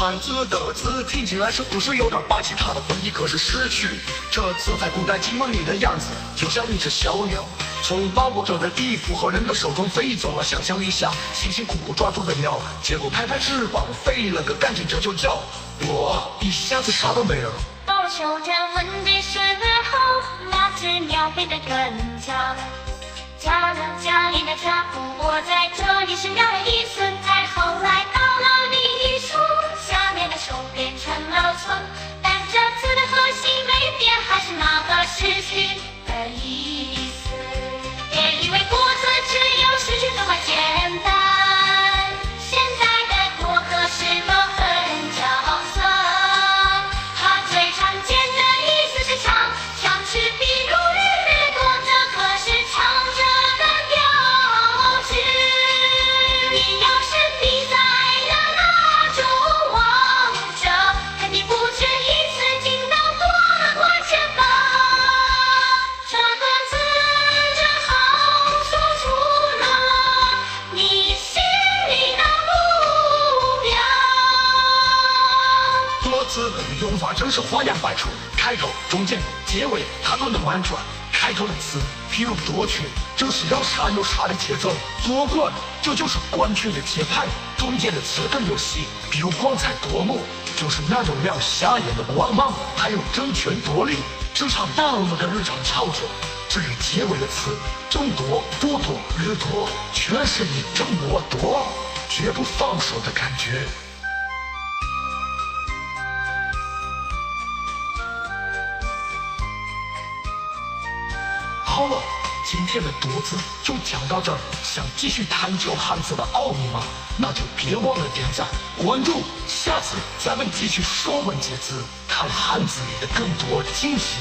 汉字的字听起来是不是有点霸气？它的本意可是失去。这字在古代经文里的样子，就像一只小鸟，从把握着的地府和人的手中飞走了。想象一下，辛辛苦苦抓住的鸟，结果拍拍翅膀飞了个干净，这就叫我一下子啥都没有。到修正问题时候，那只鸟飞得更巧。家的家里的家父，我在这里是鸟的意思。再后来到了另一处，下面的手变成了村，但这次的核心没变，还是那个失去的意思。别以为国字只有失去这么简单，现在的国可是个很角色。它最常见的意思是唱，唱是比如日多，这可是唱着的标志。你要是比赛了，那就望着，肯定不止一次听到多了过千吧。这个字正好说出了你心里的目标。多字的用法真是花样百出，开头、中间、结尾它都能婉转。开头的词，譬如夺取，就是要啥有啥的节奏；夺冠，这就是官军的节拍。中间的词更有戏，比如光彩夺目，就是那种亮瞎眼的光芒；还有争权夺利，职场那么的日常操作。至于结尾的词，争夺、夺夺、日夺，全是你争我夺，绝不放手的感觉。好了，今天的读字就讲到这儿。想继续探究汉字的奥秘吗？那就别忘了点赞、关注。下次咱们继续说文解字，看汉字里的更多惊喜。